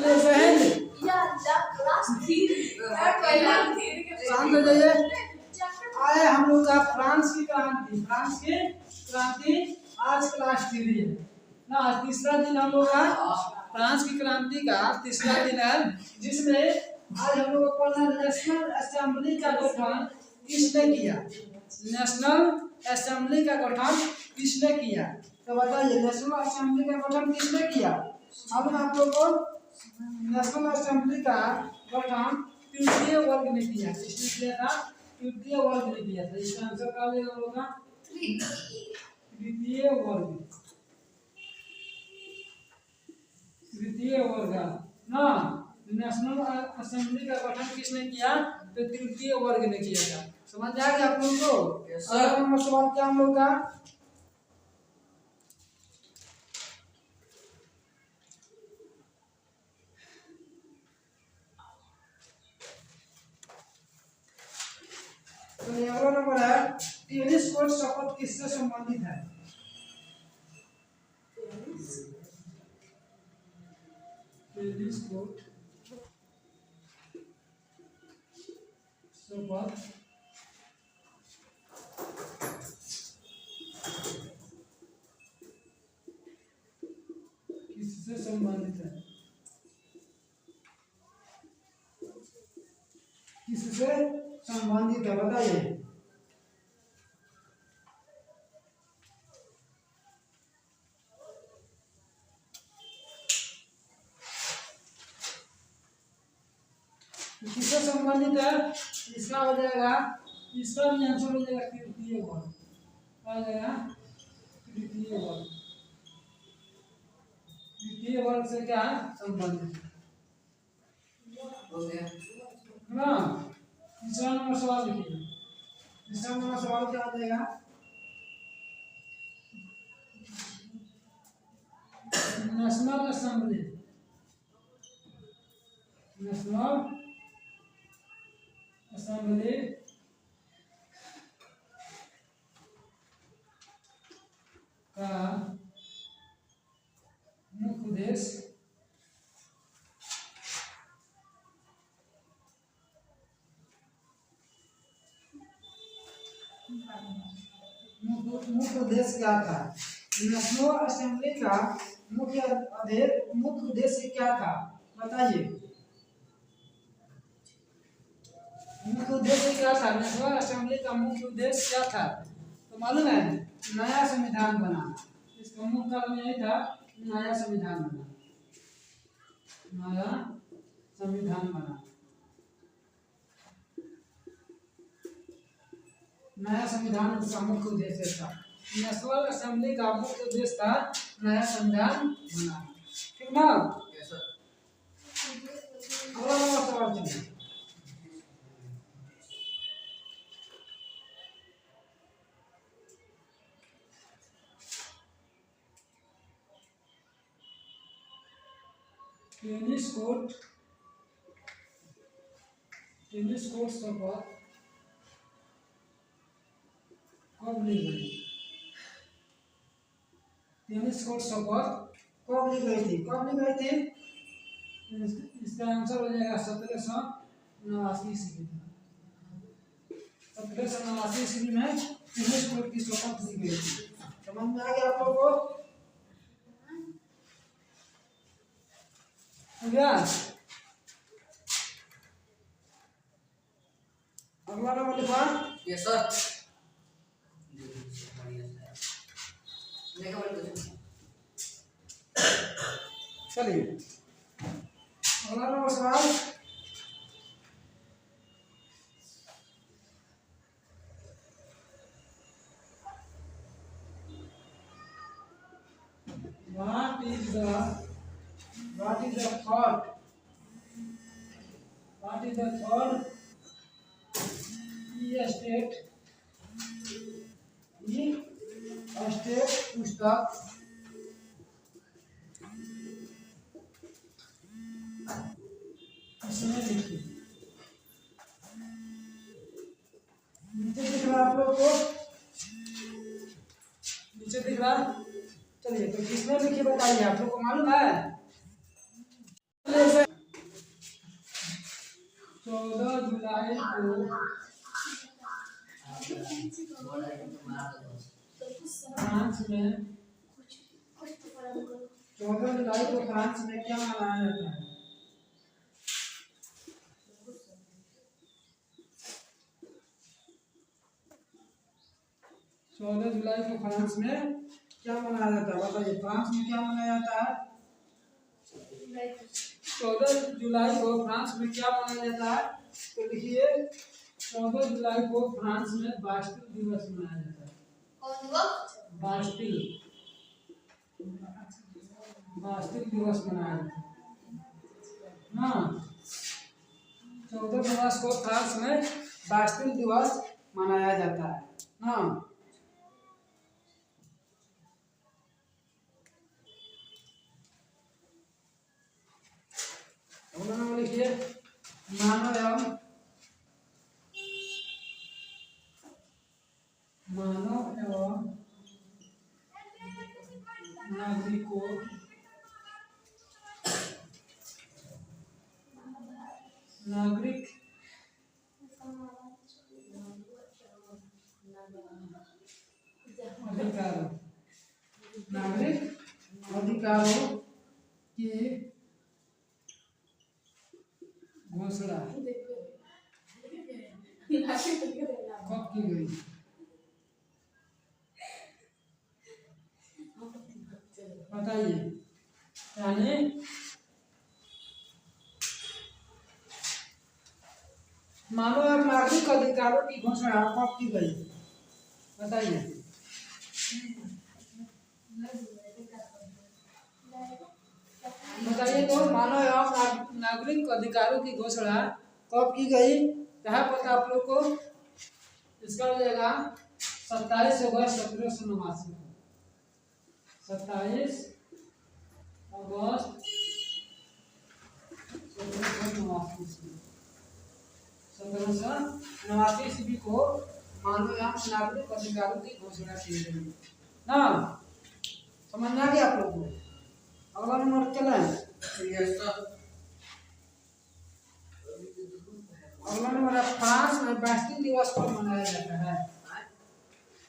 शांत हो जाइए। आए हम लोग का फ्रांस की क्रांति आज क्लास 3 है ना। तीसरा दिन हम लोग का फ्रांस की क्रांति का तीसरा दिन है, जिसमें आज हम लोग को पढ़ना नेशनल असेंबली का गठन किसने किया। नेशनल असेंबली का गठन किसने किया, तो बताइए नेशनल असेंबली का गठन किसने किया। अब आप लोग को नेशनल असेंबली का गठन तृतीय वर्ग ने किया। किसने किया था, तृतीय वर्ग ने किया था। इसका आंसर क्या लेगा होगा, तृतीय वर्ग। तृतीय वर्ग ना, नेशनल असेंबली का गठन किसने किया, तो तृतीय वर्ग ने किया था। समझ आ गया आप लोगों को। अगला नंबर सवाल क्या हम लोग का, तो अगला नंबर है टेनिस कोर्ट शपथ किससे संबंधित है। टेनिस कोर्ट शपथ किससे संबंधित है, किससे संबंधित है बताइए। किससे संबंधित है, इसका हो जाएगा, इसका भी आंसर हो जाएगा तृतीय वर्ग। आ जाएगा तृतीय वर्ग। तृतीय वर्ग से क्या संबंधित हो गया ना। तीसरा नंबर सवाल लिखिए। तीसरा नंबर सवाल क्या आ जाएगा, नेशनल असेंबली, नेशनल असेंबली का मुख्य उद्देश्य मुख्य उद्देश्य क्या था। नेशनल असेंबली का मुख्य उद्देश्य क्या था बताइए। मुख्य उद्देश्य क्या था, नेशनल असेंबली का मुख्य उद्देश्य क्या था, तो मालूम है, नया संविधान बनाना। इसका मुख्य कारण यही था, नया संविधान बनाना, नया संविधान बनाना। नया संविधान उसका मुख्य उद्देश्य था। नेशनल असेंबली का मुख्य उद्देश्य था नया संविधान बनाना, ठीक ना। अगला नंबर सवाल चलिए। टेनिस कोर्ट शपथ कब ली गई। टेनिस कोर्ट शपथ कब ली गई थी, कब ली गई थी। इसका आंसर हो जाएगा 1789 ईस्वी में। 1789 ईस्वी में टेनिस कोर्ट की शपथ ली गई थी। समझ में आ गया आप लोगों को। अगला नंबर लिखा। Yes sir. चलिए अगला नंबर सवाल, what is the third e-state पुस्तक इसमें लिखी। नीचे दिख रहा आप लोग को, नीचे दिख रहा। चलिए तो किसने लिखी बताइए, आप लोग को मालूम है। जुलाई को फ्रांस में 14 जुलाई को फ्रांस में क्या मनाया जाता है? 14 जुलाई को फ्रांस में क्या मनाया जाता है? बताइए, फ्रांस में क्या मनाया जाता है? 14 जुलाई को फ्रांस में क्या मनाया जाता है? तो लिखिए, 14 जुलाई को फ्रांस में बास्टिल दिवस मनाया जाता है। बास्टिल बास्टिल दिवस मनाया जाता है ना। 14 जुलाई को फ्रांस में बास्टिल दिवस मनाया जाता है ना। लिखिए, मानव एवं नागरिक अधिकारों की घोषणा कब की गई? बताइए, यानी मानव एवं नागरिक अधिकारों की घोषणा कब की गई? बताइए। बताइए तो, मानव एवं नागरिक अधिकारों की घोषणा कब की गई? क्या पता आप लोग को? इसका हो जाएगा 27 अगस्त 1789। 27 अगस्त 1789 ईस्वी को मानव एवं नागरिक अधिकारों की घोषणा की गई ना। समझ में आ गया आप लोग को? अगला नंबर चला है। अगला नंबर है, फ्रांस में बास्टिल दिवस कब मनाया जाता है?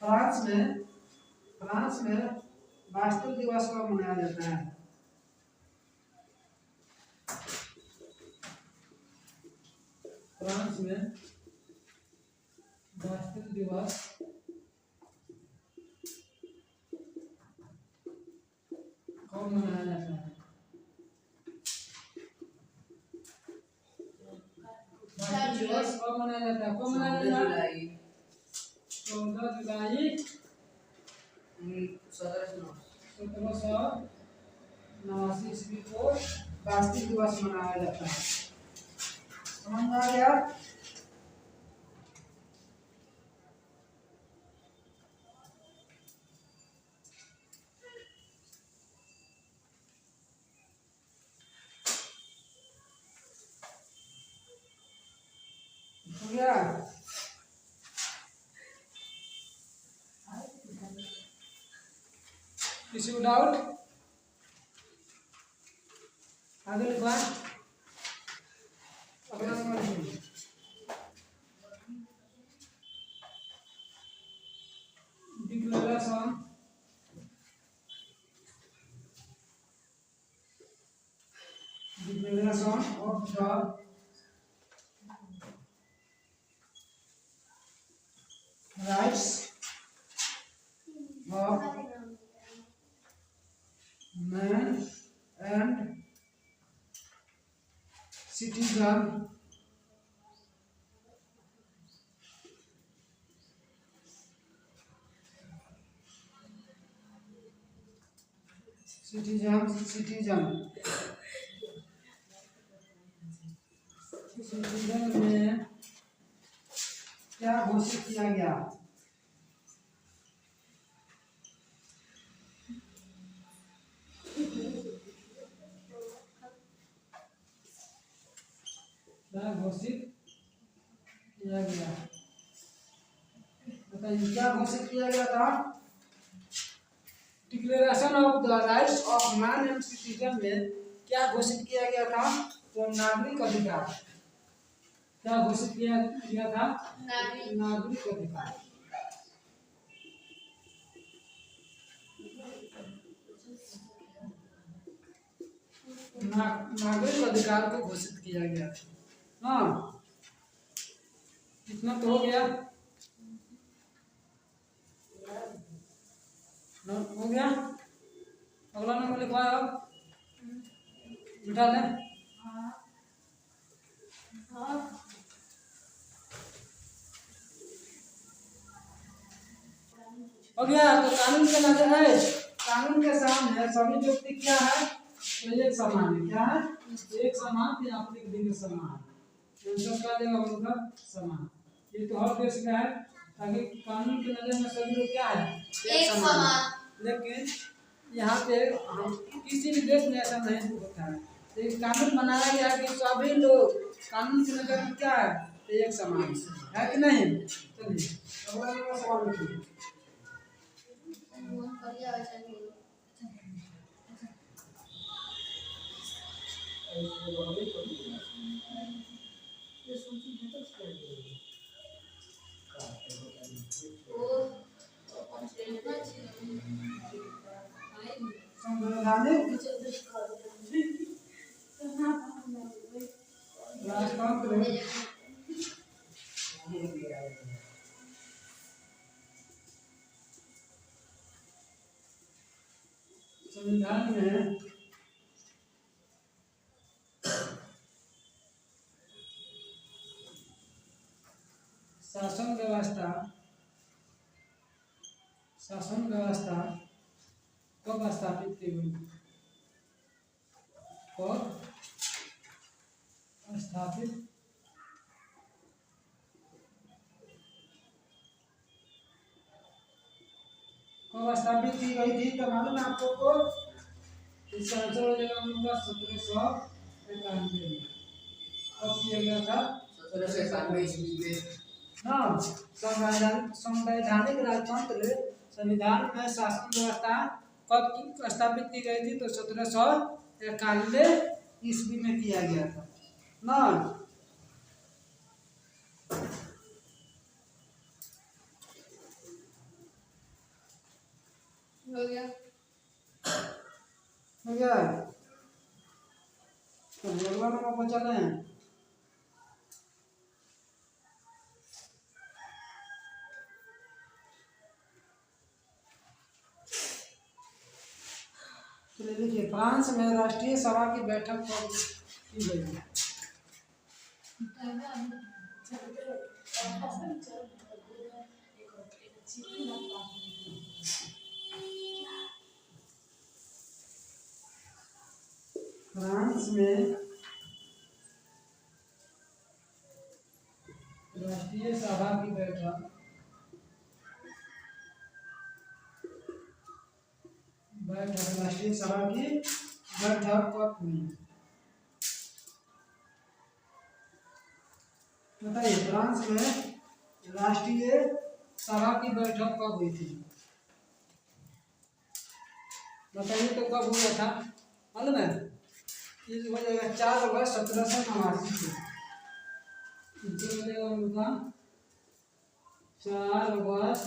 फ्रांस में बास्टिल दिवस कब मनाया जाता है? फ्रांस में बास्टिल दिवस कब मनाया जाता है? बास्टिल दिवस कब मनाया जाता है? 14 जुलाई 1789 ईस्वी को बास्टिल दिवस मनाया जाता है। समझ में आ गया? किसी को डाउट? आगे लिखवा। अगला number declaration of the rights of man and citizen में क्या घोषित किया गया? घोषित किया गया? बताइए, क्या घोषित किया गया था? Declaration of the rights of man and citizen में क्या घोषित किया गया था? तो नागरिक अधिकार क्या घोषित किया किया था? नागरिक अधिकार। नागरिक अधिकार को घोषित किया गया था। हाँ, इतना तो हो गया। हो गया। अगला नंबर लिखवाए आप, बिठा लें। हो गया। तो कानून के नजर है, कानून के सामने सभी व्यक्ति क्या है? तो एक समान है। क्या है? एक समान या अपने दिन समान। आंसर क्या देगा हम लोग का? समान। ये तो हर देश में है, ताकि कानून के नजर में सभी लोग क्या है? एक समान। लेकिन यहाँ पे हम किसी भी देश में ऐसा नहीं होता है। तो एक कानून बनाया गया कि सभी लोग कानून की नजर में क्या है? एक समान है कि नहीं? चलिए अगला सवाल लिखिए। संवैधानिक राजतंत्र संविधान में शासन व्यवस्था कब स्थापित की गई? कब स्थापित की गई थी? तो मालूम है आपको को इसका आंसर हो जाएगा हम लोग का 1791 में। कब किया गया था? 1791 ईस्वी में। हाँ, संवैधानिक राजतंत्र संविधान में शासन व्यवस्था कब स्थापित की गई थी? तो 1791 ईस्वी में किया गया था ना। हो गया। तो अगला नंबर पर चले हैं। तो देखिए, फ्रांस में राष्ट्रीय सभा की बैठक कब की गई? फ्रांस में राष्ट्रीय सभा की बैठक राष्ट्रीय सभा की बैठक कब हुई? बताइए, फ्रांस में राष्ट्रीय सभा की बैठक कब हुई थी? बताइए तो कब हुआ था? मालूम है? ये हो जाएगा 4 अगस्त 1789 से। 4 अगस्त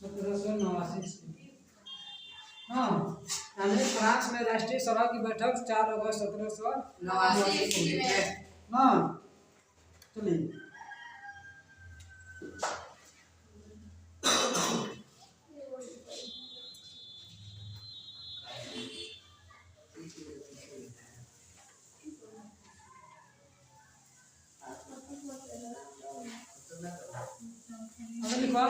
1789 से। हाँ, यानी फ्रांस में राष्ट्रीय सभा की बैठक 4 अगस्त 1789 में। हाँ, तो नहीं लिखवा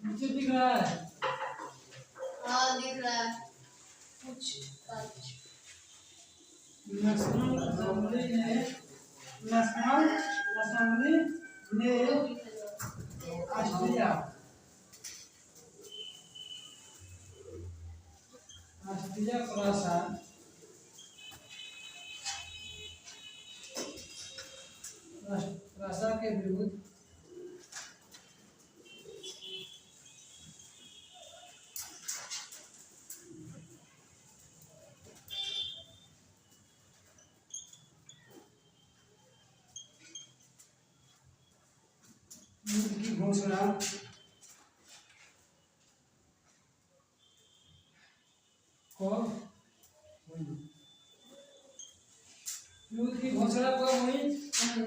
नीचे दिख रहा है। हाँ, दिख रहा है। नेशनल असेंबली ने राष्ट्रीय भाषा के विरुद्ध घोषणा कब हुई? युद्ध की घोषणा कब हुई?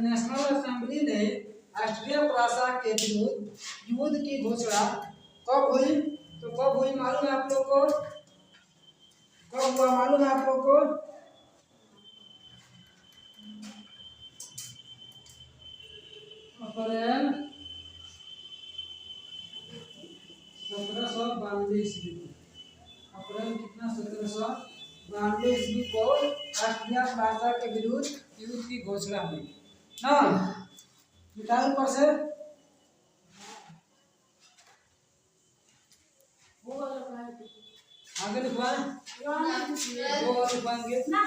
नेशनल असेंबली ने राष्ट्रीय भाषा के विरुद्ध युद्ध की घोषणा कब हुई? तो कब हुई मालूम है आप लोग को? कब हुआ मालूम है आप लोग को? अप्रैल 1792 ईस्वी। अप्रैल कितना? 1792 ईस्वी को राष्ट्रीय भाषा के विरुद्ध युद्ध की घोषणा हुई ना। मिटाई ऊपर से आगे लिखवाएं। दो और लिखवाएंगे ना।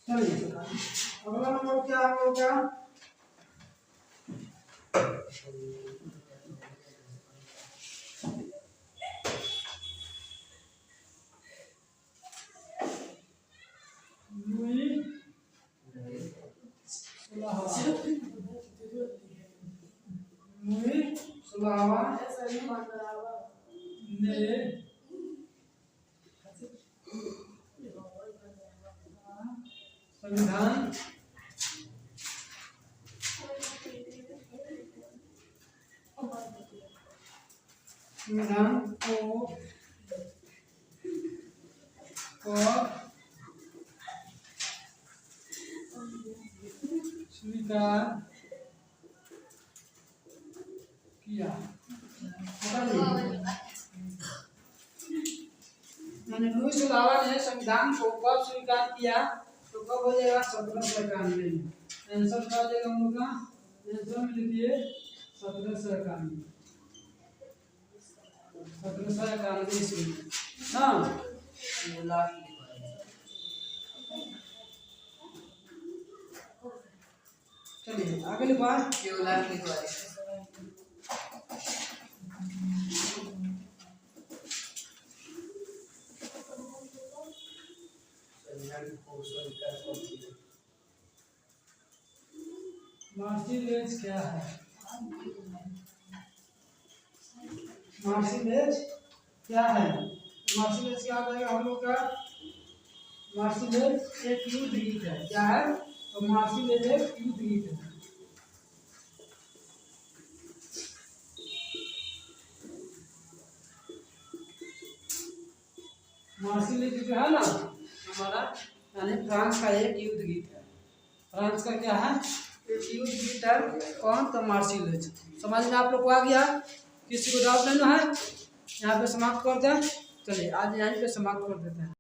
चलिए अगला नंबर क्या होगा? सुलावा ने संविधान को स्वीकार किया। मैंने लुईस सुलावा ने संविधान को कब स्वीकार किया? तो कब हो जाएगा? 1791 में। आंसर क्या हो जाएगा हम लोग का? आंसर में लिखिए 1791। 1791 ईस्वी। हाँ चलिए आगे लिखवा। मार्सिलेज क्या है? मार्सिलेज क्या है? मार्सिलेज क्या हो जाएगा हम लोग का? मार्सिलेज एक युद्ध गीत है। क्या है? तो मार्सिलेज एक युद्ध गीत है। मार्सिलेज जो है ना हमारा यानी फ्रांस का एक युद्ध गीत है। फ्रांस का क्या है? एक युद्ध गीत है। कौन? तो मार्सिलेज। समझ में आप लोग को आ गया? किसी को डाउट नहीं है? यहाँ पे समाप्त करते हैं। चलिए आज यहीं पे समाप्त कर देते हैं।